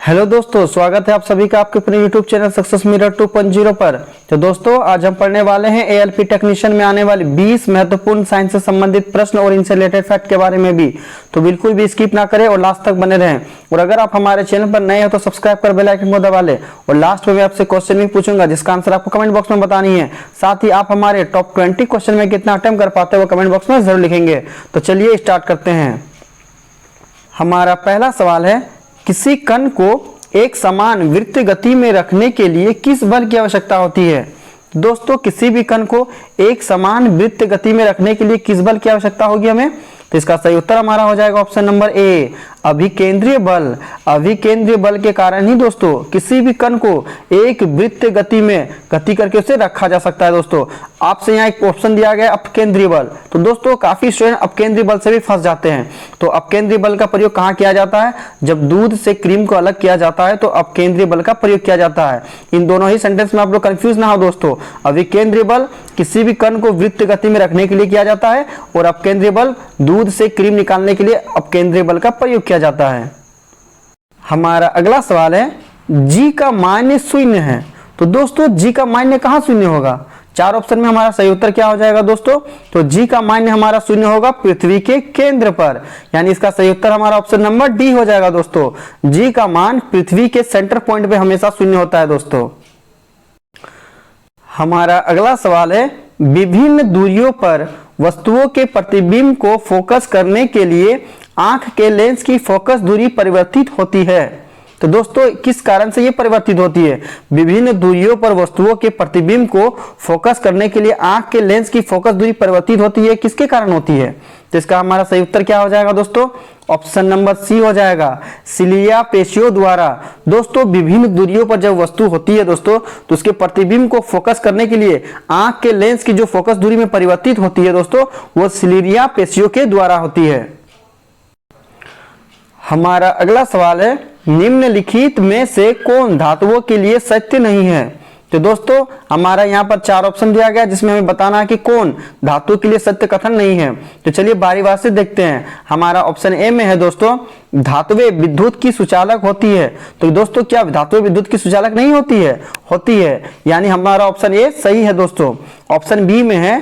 Hello दोस्तों, स्वागत है आप सभी का आपके अपने यूट्यूब चैनल सक्सेस मिरर 2.0 पर। तो दोस्तों आज हम पढ़ने वाले हैं एएलपी टेक्नीशियन में आने वाली 20 महत्वपूर्ण साइंस से संबंधित प्रश्न और इनसे रिलेटेड फैक्ट के बारे में भी। तो बिल्कुल भी स्किप ना करें और लास्ट तक बने रहें। और अगर आप हमारे चैनल पर नए हो तो सब्सक्राइब कर बेल आइकन को दबा लें। और लास्ट में मैं आपसे क्वेश्चन भी पूछूंगा जिसका आंसर आपको कमेंट बॉक्स में बतानी है। साथ ही आप हमारे टॉप 20 क्वेश्चन में कितना अटेम्प्ट कर पाते हैं वो कमेंट बॉक्स में जरूर लिखेंगे। तो चलिए स्टार्ट करते हैं। हमारा पहला सवाल है, किसी कण को एक समान वृत्त गति में रखने के लिए किस बल की आवश्यकता होती है? दोस्तों किसी भी कण को एक समान वृत्त गति में रखने के लिए किस बल की आवश्यकता होगी हमें? तो इसका सही उत्तर हमारा हो जाएगा ऑप्शन नंबर ए, अभिकेंद्रीय बल। अभिकेंद्रीय बल के कारण ही दोस्तों किसी भी कण को एक वृत्त गति में गति करके उसे रखा जा सकता है। दोस्तों आपसे यहाँ एक ऑप्शन दिया गया है अपकेंद्रीय बल। तो दोस्तों काफी स्टूडेंट अपकेंद्रीय बल से भी फंस जाते हैं। तो अपकेंद्रीय बल का प्रयोग कहाँ किया जाता है? जब दूध से क्रीम को अलग किया जाता है तो अपकेंद्रीय बल का प्रयोग किया जाता है। इन दोनों ही सेंटेंस में आप लोग कंफ्यूज ना हो दोस्तों। अभिकेंद्रीय बल किसी भी कण को वृत्त गति में रखने के लिए किया जाता है और अपकेंद्रीय बल दूध से क्रीम निकालने के लिए अपकेंद्रीय बल का प्रयोग किया जाता है। हमारा अगला सवाल है, जी का मान्य शून्य है। तो दोस्तों जी का मान्य कहाँ शून्य होगा? चार ऑप्शन में हमारा सही उत्तर क्या हो जाएगा दोस्तों? तो जी का मान्य हमारा शून्य होगा पृथ्वी के केंद्र पर, यानी इसका सही उत्तर हमारा ऑप्शन नंबर डी हो जाएगा दोस्तों। जी का मान पृथ्वी के सेंटर पॉइंट पे हमेशा शून्य होता है दोस्तों। हमारा अगला सवाल है, विभिन्न दूरियों पर वस्तुओं के प्रतिबिंब को फोकस करने के लिए आंख के लेंस की फोकस दूरी परिवर्तित होती है। तो दोस्तों किस कारण से ये परिवर्तित होती है? विभिन्न दूरियों पर वस्तुओं के प्रतिबिंब को फोकस करने के लिए आंख के लेंस की फोकस दूरी परिवर्तित होती है, किसके कारण होती है? तो इसका हमारा सही उत्तर क्या हो जाएगा दोस्तों? ऑप्शन नंबर सी हो जाएगा, सिलिया पेशियों द्वारा। दोस्तों विभिन्न दूरियों पर जब वस्तु होती है दोस्तों तो उसके प्रतिबिंब को फोकस करने के लिए आंख के लेंस की जो फोकस दूरी में परिवर्तित होती है दोस्तों वो सिलिया पेशियों के द्वारा होती है। हमारा अगला सवाल है, निम्नलिखित में से कौन धातुओं के लिए सत्य नहीं है? तो दोस्तों हमारा यहाँ पर चार ऑप्शन दिया गया जिसमें हमें बताना है कि कौन धातु के लिए सत्य कथन नहीं है। तो चलिए बारी बारी से देखते हैं। हमारा ऑप्शन ए में है दोस्तों, धातुएं विद्युत की सुचालक होती है। तो दोस्तों क्या धातुएं विद्युत की सुचालक नहीं होती है? होती है, यानी हमारा ऑप्शन ए सही है दोस्तों। ऑप्शन बी में है,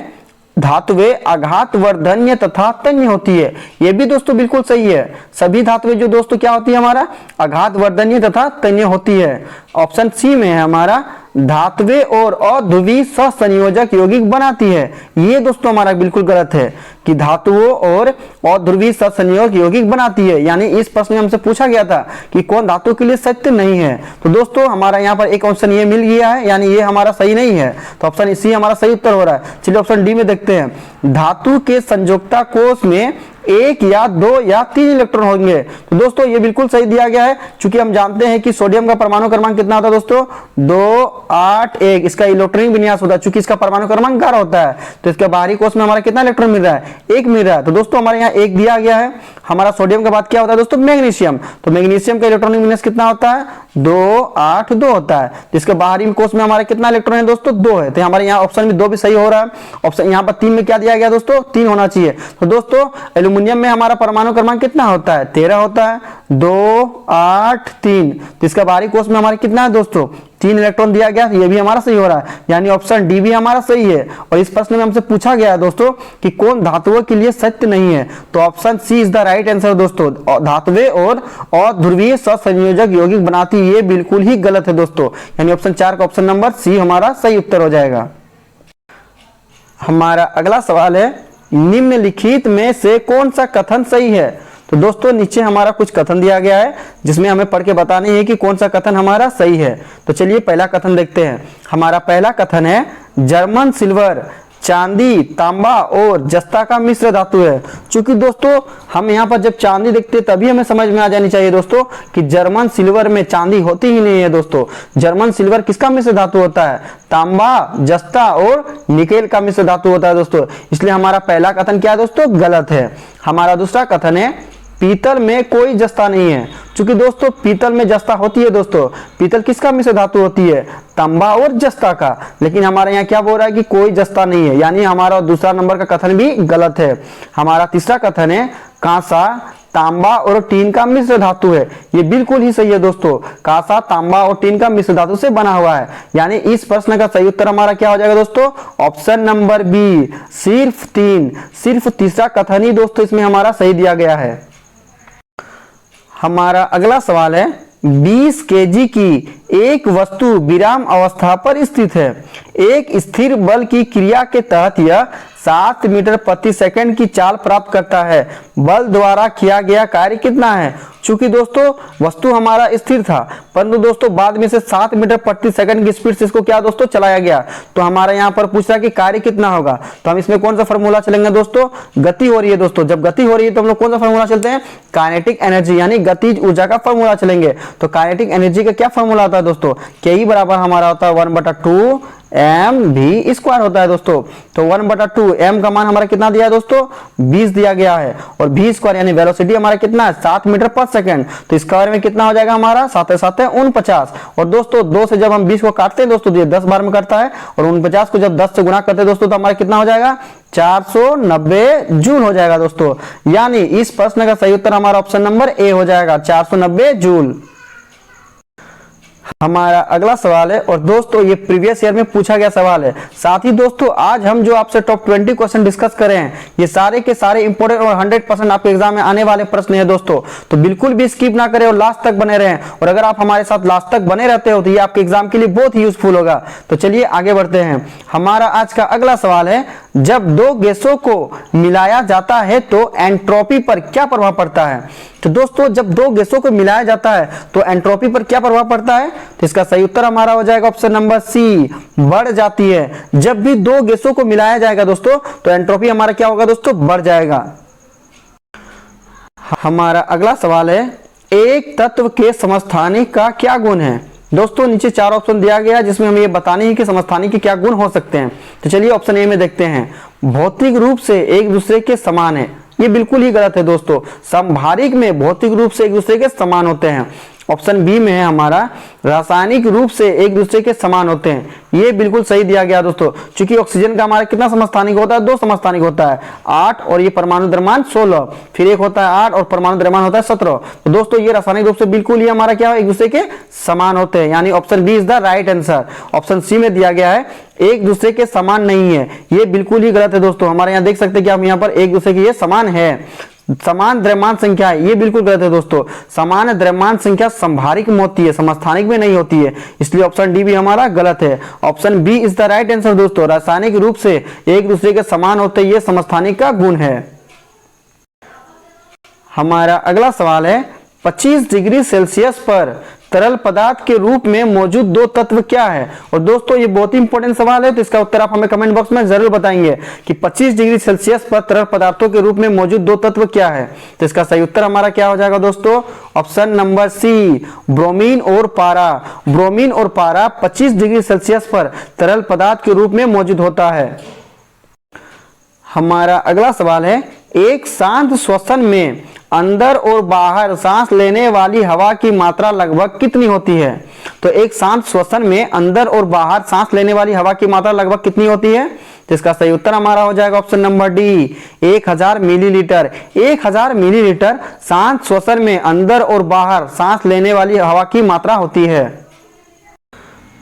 धातुएं आघात वर्धन्य तथा तन्य होती है। ये भी दोस्तों बिल्कुल सही है। सभी धातुएं जो दोस्तों क्या होती है हमारा आघात वर्धन्य तथा तन्य होती है। ऑप्शन सी में है हमारा, धातुएं और अध्रुवीय सहसंयोजक यौगिक बनाती है। ये दोस्तों हमारा बिल्कुल गलत है कि धातुओं और अध्रुवीय सहसंयोजक यौगिक बनाती है, यानी इस प्रश्न में हमसे पूछा गया था कि कौन धातु के लिए सत्य नहीं है। तो दोस्तों हमारा यहाँ पर एक ऑप्शन ये मिल गया है, यानी ये हमारा सही नहीं है। तो ऑप्शन सी हमारा सही उत्तर हो रहा है। चलिए ऑप्शन डी में देखते हैं, धातु के संयोजकता कोष में एक या दो या तीन इलेक्ट्रॉन होंगे। तो दोस्तों ये बिल्कुल सही दिया गया है, क्योंकि हम जानते हैं कि सोडियम का परमाणु क्रमांक कितना होता है दोस्तों? 2, 8, 1। इसका इलेक्ट्रॉनिक विन्यास होता है, चूंकि इसका परमाणु क्रमांक 11 होता है। तो इसके बाहरी कोष में हमारा कितना इलेक्ट्रॉन मिल रहा है? 1 मिल रहा है। तो दोस्तों हमारे यहाँ 1 दिया गया है। हमारा सोडियम के बाद क्या होता है दोस्तों? मैग्नीशियम। तो मैग्नीशियम का इलेक्ट्रॉनिक विन्यास कितना होता है? 2, 8, 2 होता है। तो इसके बाहरी कोष में हमारा कितना इलेक्ट्रॉन है दोस्तों? 2 है। तो हमारे यहाँ ऑप्शन में 2 भी सही हो रहा है। ऑप्शन यहाँ पर 3 में क्या दिया गया दोस्तों? 3 होना चाहिए। तो दोस्तों एल्यूमिनियम में हमारा परमाणु क्रमांक कितना होता है? 13 होता है। 2, 8, 3। तो इसका बाहरी कोष में हमारे कितना है दोस्तों? 3 इलेक्ट्रॉन दिया गया। ये भी हमारा सही हो रहा है, यानी ऑप्शन डी भी हमारा सही है। और इस प्रश्न में हमसे पूछा गया है दोस्तों कि कौन धातुओं के लिए सत्य नहीं है। तो option C is the right answer दोस्तों। धातुएं और अध्रुवीय सहसंयोजक यौगिक बनाती, ये बिल्कुल ही गलत है दोस्तों, यानी ऑप्शन 4 का ऑप्शन नंबर सी हमारा सही उत्तर हो जाएगा। हमारा अगला सवाल है, निम्नलिखित में से कौन सा कथन सही है? तो दोस्तों नीचे हमारा कुछ कथन दिया गया है जिसमें हमें पढ़ के बताना है कि कौन सा कथन हमारा सही है। तो चलिए पहला कथन देखते हैं। हमारा पहला कथन है, जर्मन सिल्वर चांदी, तांबा और जस्ता का मिश्र धातु है। चूंकि दोस्तों हम यहाँ पर जब चांदी देखते हैं तभी हमें समझ में आ जानी चाहिए दोस्तों कि जर्मन सिल्वर में चांदी होती ही नहीं है दोस्तों। जर्मन सिल्वर किसका मिश्र धातु होता है? तांबा, जस्ता और निकेल का मिश्र धातु होता है दोस्तों। इसलिए हमारा पहला कथन क्या है दोस्तों? गलत है। हमारा दूसरा कथन है, पीतल में कोई जस्ता नहीं है। चूंकि दोस्तों पीतल में जस्ता होती है दोस्तों। पीतल किसका मिश्र धातु होती है? तांबा और जस्ता का। लेकिन हमारे यहाँ क्या बोल रहा है कि कोई जस्ता नहीं है, यानी हमारा दूसरा नंबर का कथन भी गलत है। हमारा तीसरा कथन है, कांसा तांबा और टीन का मिश्र धातु है। ये बिल्कुल ही सही है दोस्तों, कांसा तांबा और टीन का मिश्र धातु से बना हुआ है। यानी इस प्रश्न का सही उत्तर हमारा क्या हो जाएगा दोस्तों, ऑप्शन नंबर बी, सिर्फ तीन, सिर्फ तीसरा कथन ही दोस्तों इसमें हमारा सही दिया गया है। हमारा अगला सवाल है, 20 केजी की एक वस्तु विराम अवस्था पर स्थित है। एक स्थिर बल की क्रिया के तहत यह 7 मीटर प्रति सेकंड की चाल प्राप्त करता है। बल द्वारा किया गया कार्य कितना है? चूंकि दोस्तों वस्तु हमारा स्थिर था, परंतु दोस्तों बाद में से 7 मीटर प्रति सेकंड की स्पीड से इसको क्या दोस्तों चलाया गया, तो हमारा यहाँ पर पूछ रहा है कि कार्य कितना होगा। तो हम इसमें कौन सा फॉर्मूला चलेंगे दोस्तों, गति हो रही है दोस्तों। जब गति हो रही है तो हम लोग कौन सा फॉर्मूला चलते हैं, काइनेटिक एनर्जी यानी गतिज ऊर्जा का फॉर्मूला चलेंगे। तो काइनेटिक एनर्जी का क्या फॉर्मूला आता है दोस्तों, के ई बराबर हमारा होता है 1/2 mv² होता है दोस्तों। तो 1/2 m का मान हमारा कितना दिया है दोस्तों, 20 दिया गया है, और v² यानी वेलोसिटी हमारा कितना है, 7 मीटर पर सेकंड। तो स्क्वायर में कितना हो जाएगा हमारा, 7 7 49। और दोस्तों 2 से जब हम 20 को काटते हैं दोस्तों, ये 10 बार में करता है, और 49 को जब 10 से गुणा करते हैं दोस्तों, तो हमारा कितना हो जाएगा, 490 जूल हो जाएगा दोस्तों। यानी इस प्रश्न का सही उत्तर हमारा ऑप्शन नंबर ए हो जाएगा, 490 जूल। हमारा अगला सवाल है, और दोस्तों ये प्रीवियस ईयर में पूछा गया सवाल है। साथ ही दोस्तों आज हम जो आपसे टॉप 20 क्वेश्चन डिस्कस कर रहे हैं, ये सारे के सारे इंपोर्टेंट और 100% आपके एग्जाम में आने वाले प्रश्न है दोस्तों। तो बिल्कुल भी स्किप ना करें और लास्ट तक बने रहें। और अगर आप हमारे साथ लास्ट तक बने रहते हो तो ये आपके एग्जाम के लिए बहुत ही यूजफुल होगा। तो चलिए आगे बढ़ते हैं। हमारा आज का अगला सवाल है, जब दो गैसों को मिलाया जाता है तो एंट्रोपी पर क्या प्रभाव पड़ता है? तो दोस्तों जब दो गैसों को मिलाया जाता है तो एंट्रोपी पर क्या प्रभाव पड़ता है? तो इसका सही उत्तर हमारा हो जाएगा ऑप्शन नंबर सी, बढ़ जाती है। जब भी दो गैसों को मिलाया जाएगा दोस्तों तो एंट्रोपी हमारा क्या होगा दोस्तों, बढ़ जाएगा। हमारा अगला सवाल है, एक तत्व के समस्थानिक का क्या गुण है? दोस्तों नीचे 4 ऑप्शन दिया गया जिसमें हमें ये बतानी है कि समस्थानिक के क्या गुण हो सकते हैं। तो चलिए ऑप्शन ए में देखते हैं, भौतिक रूप से एक दूसरे के समान है। ये बिल्कुल ही गलत है दोस्तों, समभारिक में भौतिक रूप से एक दूसरे के समान होते हैं। ऑप्शन बी में है हमारा, रासायनिक रूप से एक दूसरे के समान होते हैं। ये बिल्कुल सही दिया गया दोस्तों, क्योंकि ऑक्सीजन का हमारा कितना समस्थानिक होता है, 2 समस्थानिक होता है, 8, और ये परमाणु द्रव्यमान 16, फिर एक होता है 8 और परमाणु द्रव्यमान होता है 17। तो दोस्तों ये रासायनिक रूप से बिल्कुल ही हमारा क्या है, एक दूसरे के समान होते हैं। यानी option B is the right answer. Option C में दिया गया है एक दूसरे के समान नहीं है, ये बिल्कुल ही गलत है दोस्तों। हमारे यहाँ देख सकते हैं कि हम यहाँ पर एक दूसरे के ये समान है, समान द्रव्यमान संख्या है, ये बिल्कुल गलत है दोस्तों। समान द्रव्यमान संख्या संभारिक में होती है, समस्थानिक में नहीं होती है, इसलिए ऑप्शन डी भी हमारा गलत है। Option B is the right answer दोस्तों, रासायनिक रूप से एक दूसरे के समान होते हैं, ये समस्थानिक का गुण है। हमारा अगला सवाल है, 25 डिग्री सेल्सियस पर तरल पदार्थ के रूप में मौजूद दो तत्व क्या है? और दोस्तों ये बहुत ही इंपॉर्टेंट सवाल है, तो इसका उत्तर आप हमें कमेंट बॉक्स में जरूर बताएंगे कि 25 डिग्री सेल्सियस पर तरल पदार्थों के रूप में मौजूद दो तत्व क्या है। तो इसका सही उत्तर हमारा क्या हो जाएगा दोस्तों, ऑप्शन नंबर सी, ब्रोमीन और पारा। ब्रोमीन और पारा 25 डिग्री सेल्सियस पर तरल पदार्थ के रूप में मौजूद होता है। हमारा अगला सवाल है, एक शांत श्वसन में अंदर और बाहर सांस लेने वाली हवा की मात्रा लगभग कितनी होती है? तो एक शांत श्वसन में अंदर और बाहर सांस लेने वाली हवा की मात्रा लगभग कितनी होती है? तो इसका सही उत्तर हमारा हो जाएगा option number D, 1000 millilitre. 1000 millilitre शांत श्वसन में अंदर और बाहर सांस लेने वाली हवा की मात्रा होती है।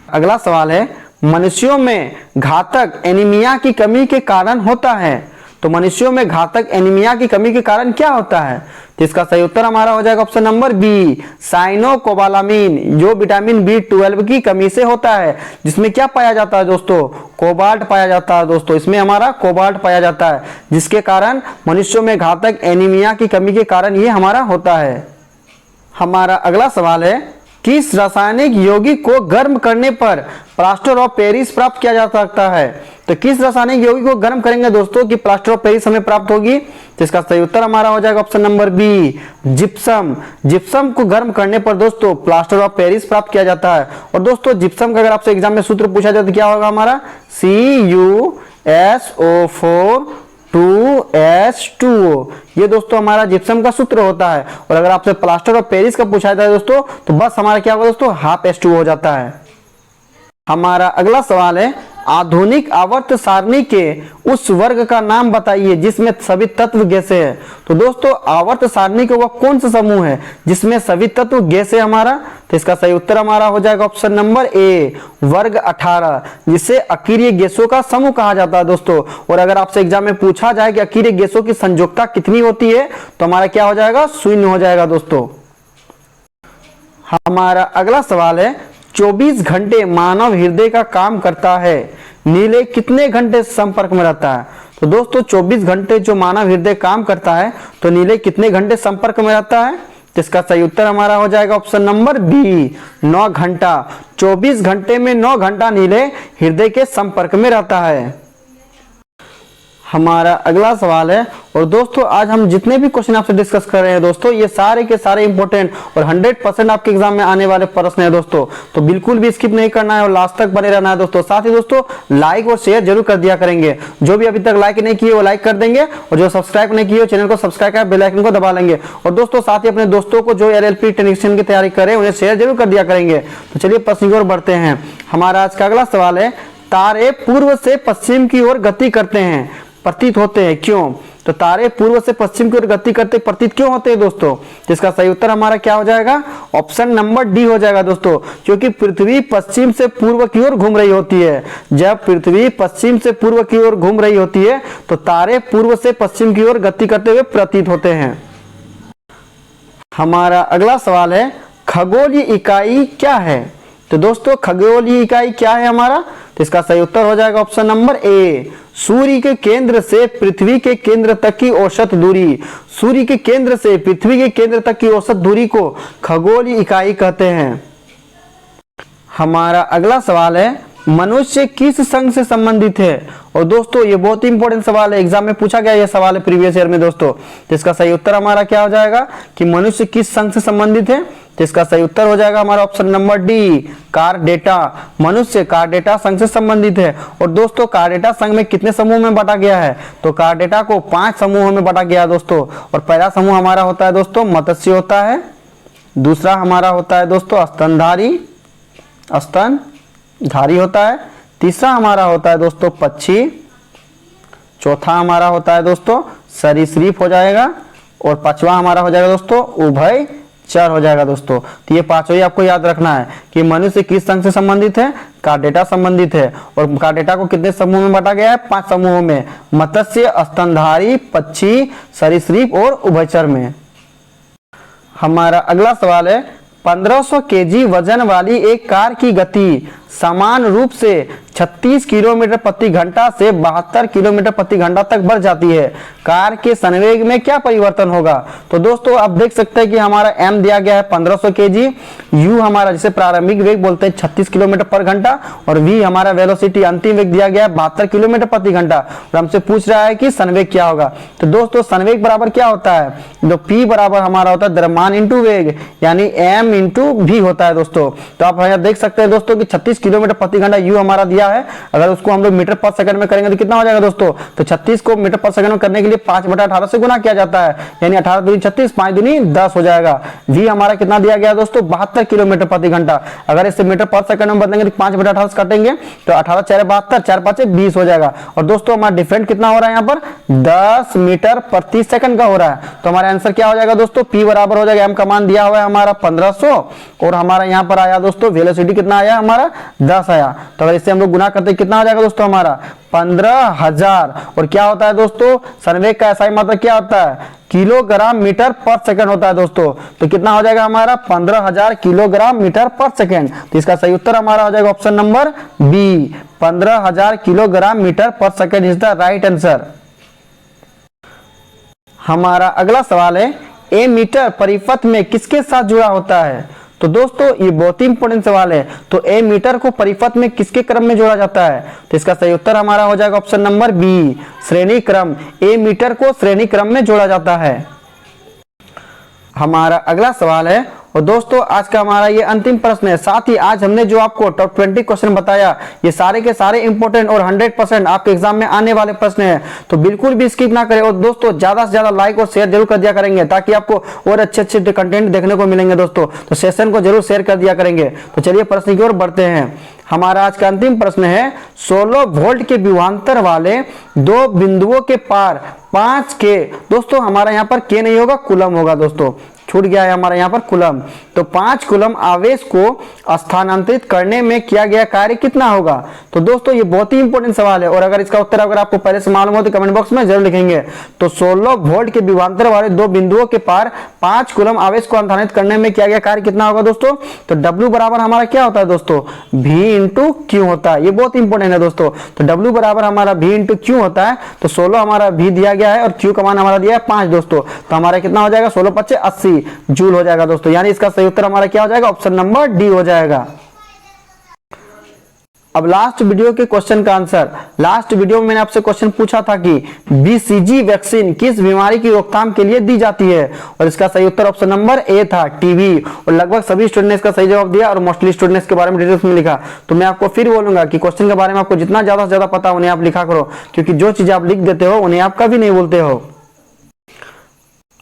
अगला सवाल है, मनुष्यों में घातक एनीमिया की कमी के कारण होता है। तो मनुष्यों में घातक एनीमिया की कमी के कारण क्या होता है? तो इसका सही उत्तर हमारा हो जाएगा ऑप्शन नंबर बी, साइनोकोबालामिन, जो विटामिन B12 की कमी से होता है। जिसमें क्या पाया जाता है दोस्तों, कोबाल्ट पाया जाता है दोस्तों, इसमें हमारा कोबाल्ट पाया जाता है, जिसके कारण मनुष्यों में घातक एनीमिया की कमी के कारण ये हमारा होता है। हमारा अगला सवाल है, किस रासायनिक यौगिक को गर्म करने पर प्लास्टर ऑफ पेरिस प्राप्त किया जा सकता है? तो किस रासायनिक यौगिक को गर्म करेंगे दोस्तों कि प्लास्टर ऑफ पेरिस हमें प्राप्त होगी? तो इसका सही उत्तर हमारा हो जाएगा option number B, gypsum. Gypsum को गर्म करने पर दोस्तों प्लास्टर ऑफ पेरिस प्राप्त किया जाता है। और दोस्तों जिप्सम का अगर आपसे एग्जाम में सूत्र पूछा जाए तो क्या होगा हमारा, CuSO4 2H2O। ये दोस्तों हमारा जिप्सम का सूत्र होता है। और अगर आपसे प्लास्टर ऑफ पेरिस का पूछा जाता है दोस्तों तो बस हमारा क्या होगा दोस्तों, 12H2O हो जाता है। हमारा अगला सवाल है, आधुनिक आवर्त सारणी के उस वर्ग का नाम बताइए जिसमें सभी तत्व गैसें हैं। तो दोस्तों आवर्त सारणी का वह कौन सा समूह है जिसमें सभी तत्व गैसें हमारा, तो इसका सही उत्तर हमारा हो जाएगा ऑप्शन नंबर ए, वर्ग 18, जिसे अकीय गैसों का समूह कहा जाता है दोस्तों। और अगर आपसे एग्जाम में पूछा जाए कि अकीय गैसों की संयोजकता कितनी होती है तो हमारा क्या हो जाएगा, 0 हो जाएगा दोस्तों। हमारा अगला सवाल है 24 घंटे मानव हृदय का काम करता है, नीले कितने घंटे संपर्क में रहता है। तो दोस्तों 24 घंटे जो मानव हृदय काम करता है तो नीले कितने घंटे संपर्क में रहता है, तो इसका सही उत्तर हमारा हो जाएगा ऑप्शन नंबर बी, 9 घंटा। 24 घंटे में 9 घंटा नीले हृदय के संपर्क में रहता है। हमारा अगला सवाल है, और दोस्तों आज हम जितने भी क्वेश्चन आपसे डिस्कस कर रहे हैं दोस्तों ये सारे के सारे इंपॉर्टेंट और 100% आपके एग्जाम में आने वाले प्रश्न है दोस्तों, तो बिल्कुल भी स्किप नहीं करना है और लास्ट तक बने रहना है दोस्तों। साथ ही दोस्तों लाइक और शेयर जरूर कर दिया करेंगे, जो भी अभी तक लाइक नहीं किए वो लाइक कर देंगे और जो सब्सक्राइब नहीं किए चैनल को सब्सक्राइब कर बेल आइकन को दबा लेंगे। और दोस्तों साथ ही अपने दोस्तों को जो LLP टेक्नीशियन की तैयारी कर रहे हैं उन्हें शेयर जरूर कर दिया करेंगे। तो चलिए प्रश्न की ओर बढ़ते हैं। हमारा आज का अगला सवाल है, तारे पूर्व से पश्चिम की ओर गति करते हैं, प्रतीत होते हैं, क्यों। तो तारे पूर्व से पश्चिम की ओर गति करते प्रतीत क्यों होते हैं दोस्तों, जिसका सही उत्तर हमारा क्या हो जाएगा, ऑप्शन नंबर डी हो जाएगा दोस्तों। क्योंकि पृथ्वी पश्चिम से पूर्व की ओर घूम रही होती है, जब पृथ्वी पश्चिम से पूर्व की ओर घूम रही होती है तो तारे पूर्व से पश्चिम की ओर गति करते हुए प्रतीत होते हैं। हमारा अगला सवाल है, खगोलीय इकाई क्या है। तो दोस्तों खगोलीय इकाई क्या है हमारा, तो इसका सही उत्तर हो जाएगा ऑप्शन नंबर ए, सूर्य के केंद्र से पृथ्वी के केंद्र तक की औसत दूरी। सूर्य के केंद्र से पृथ्वी के केंद्र तक की औसत दूरी को खगोलीय इकाई कहते हैं। हमारा अगला सवाल है, मनुष्य किस संघ से संबंधित है। और दोस्तों ये बहुत ही इंपॉर्टेंट सवाल है, एग्जाम में पूछा गया ये सवाल है प्रीवियस ईयर में दोस्तों। तो इसका सही उत्तर हमारा क्या हो जाएगा कि मनुष्य किस संघ से संबंधित है, तो इसका सही उत्तर हो जाएगा हमारा ऑप्शन नंबर डी, कार्डेटा। मनुष्य कार्डेटा संघ से संबंधित है। और दोस्तों कार्डेटा संघ में कितने समूह में बांटा गया है, तो कार्डेटा को 5 समूहों में बांटा गया है दोस्तों। और पहला समूह हमारा होता है दोस्तों मत्स्य होता है, दूसरा हमारा होता है दोस्तों स्तनधारी होता है, तीसरा हमारा होता है दोस्तों पक्षी, चौथा हमारा होता है दोस्तों सरीसृप हो जाएगा, और पांचवा हमारा हो जाएगा दोस्तों उभयचर हो जाएगा दोस्तों। तो ये पांचों ही आपको याद रखना है कि मनुष्य किस संघ से संबंधित है, कार्डेटा संबंधित है। और कार्डेटा को कितने समूह में बांटा गया है, 5 समूहों में, मत्स्य, स्तनधारी, पक्षी, सरीसृप और उभयचर में। हमारा अगला सवाल है, 1500 केजी वजन वाली एक कार की गति समान रूप से 36 किलोमीटर प्रति घंटा से 72 किलोमीटर प्रति घंटा तक बढ़ जाती है, कार के संवेग में क्या परिवर्तन होगा। तो दोस्तों आप देख सकते हैं कि हमारा m दिया गया है 1500 केजी, u हमारा जिसे प्रारंभिक वेग बोलते हैं 36 किलोमीटर पर घंटा, और v हमारा वेलोसिटी अंतिम वेग दिया गया है 72 किलोमीटर प्रति घंटा। और हमसे पूछ रहा है कि संवेग क्या होगा। तो दोस्तों संवेग बराबर क्या होता है, तो p बराबर हमारा होता है द्रव्यमान इंटू वेग, यानी m इंटू v होता है दोस्तों। तो आप यहाँ देख सकते हैं दोस्तों कि 36 किलोमीटर प्रति घंटा u हमारा दिया है, अगर उसको हम लोग मीटर पर सेकंड में करेंगे तो कितना हो जाएगा दोस्तों, तो 36 को मीटर पर सेकंड में करने के लिए 5/18 से गुना किया जाता है, यानी 18 दूनी 36, 5 दूनी 10 हो जाएगा। v हमारा कितना दिया गया दोस्तों 72 किलोमीटर प्रति घंटा, अगर इसे मीटर पर सेकंड में बदलेंगे तो 5/18 से काटेंगे तो 18 4 72, 4 5 20 हो जाएगा। और दोस्तों हमारा डिफरेंट कितना हो रहा है यहाँ पर 10 मीटर प्रति सेकंड का हो रहा है। तो हमारा आंसर क्या हो जाएगा दोस्तों, p बराबर हो जाएगा, m का मान दिया हुआ है हमारा 1500 और हमारा यहाँ पर आया दोस्तों वेलोसिटी कितना आया हमारा 10 आया। तो अगर इससे हम लोग गुना करते कितना हो जाएगा दोस्तों हमारा 15,000। और क्या होता है दोस्तों संवेग का ऐसा ही मात्रक क्या होता है, किलोग्राम मीटर पर सेकंड होता है दोस्तों। तो कितना हो जाएगा हमारा 15,000 किलोग्राम मीटर पर सेकंड। तो इसका सही उत्तर हमारा हो जाएगा option number B, 15,000 kilogram metre पर second is the right answer. हमारा अगला सवाल है, ए मीटर परिपथ में किसके साथ जुड़ा होता है। तो दोस्तों ये बहुत ही इंपॉर्टेंट सवाल है। तो ए मीटर को परिपथ में किसके क्रम में जोड़ा जाता है, तो इसका सही उत्तर हमारा हो जाएगा ऑप्शन नंबर बी, श्रेणी क्रम। ए मीटर को श्रेणी क्रम में जोड़ा जाता है। हमारा अगला सवाल है, और दोस्तों आज का हमारा ये अंतिम प्रश्न है। साथ ही आज हमने जो आपको टॉप 20 क्वेश्चन बताया ये सारे के सारे इंपॉर्टेंट और 100% आपके एग्जाम में आने वाले प्रश्न हैं, तो बिल्कुल भी स्किप ना करें। और दोस्तों ज्यादा से ज्यादा लाइक और शेयर जरूर कर दिया करेंगे ताकि आपको और अच्छे कंटेंट देखने को मिलेंगे दोस्तों। तो सेशन को जरूर शेयर कर दिया करेंगे। तो चलिए प्रश्न की ओर बढ़ते हैं। हमारा आज का अंतिम प्रश्न है 16 वोल्ट के विभवांतर वाले दो बिंदुओं के पार 5 के, दोस्तों हमारा यहाँ पर के नहीं होगा, कूलम होगा दोस्तों, छूट गया है हमारा यहाँ पर कूलम। तो 5 कूलम आवेश को स्थानांतरित करने में किया गया कार्य कितना होगा। तो दोस्तों ये बहुत ही इंपॉर्टेंट सवाल है और अगर इसका उत्तर अगर आपको पहले से मालूम हो तो कमेंट बॉक्स में जरूर लिखेंगे। तो 16 वोल्ट के विभवांतर वाले दो बिंदुओं के पार 5 कूलम आवेश को स्थानांतरित करने में किया गया कार्य कितना होगा दोस्तों। तो W बराबर हमारा क्या होता है दोस्तों, V इंटू क्यू होता है, ये बहुत इंपॉर्टेंट है दोस्तों। तो W बराबर हमारा V इंटू क्यू होता है। तो 16 हमारा V दिया गया है और Q का मान हमारा दिया है 5 दोस्तों। तो हमारा कितना हो जाएगा, 16 5 80 जूल हो जाएगा दोस्तों। यानी इसका सही उत्तर हमारा क्या हो जाएगा, ऑप्शन नंबर डी हो जाएगा। अब लास्ट वीडियो के क्वेश्चन का आंसर, लास्ट वीडियो में मैंने आपसे क्वेश्चन पूछा था कि बीसीजी वैक्सीन किस बीमारी की रोकथाम के लिए दी जाती है और इसका सही उत्तर ऑप्शन नंबर ए था, टीबी। और लगभग सभी स्टूडेंट ने इसका सही जवाब दिया और मोस्टली स्टूडेंट ने इसके बारे में डिटेल्स में लिखा। तो मैं आपको फिर बोलूंगा कि क्वेश्चन के बारे में आपको जितना ज्यादा से ज्यादा पता उन्हें आप लिखा करो, क्योंकि जो चीजें आप लिख देते हो उन्हें आप कभी नहीं बोलते हो।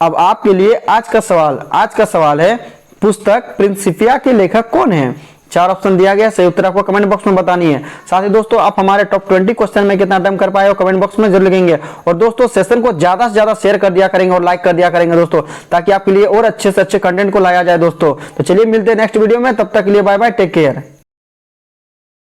अब आपके लिए आज का सवाल है पुस्तक प्रिंसिपिया के लेखक कौन है। 4 ऑप्शन दिया गया, सही उत्तर आपको कमेंट बॉक्स में बतानी है। साथ ही दोस्तों आप हमारे टॉप 20 क्वेश्चन में कितना अटेम्प्ट कर पाए हो कमेंट बॉक्स में जरूर लिखेंगे। और दोस्तों सेशन को ज्यादा से ज्यादा शेयर कर दिया करेंगे और लाइक कर दिया करेंगे दोस्तों, ताकि आपके लिए और अच्छे से अच्छे कंटेंट को लाया जाए दोस्तों। तो चलिए मिलते हैं नेक्स्ट वीडियो में, तब तक के लिए बाय बाय, टेक केयर।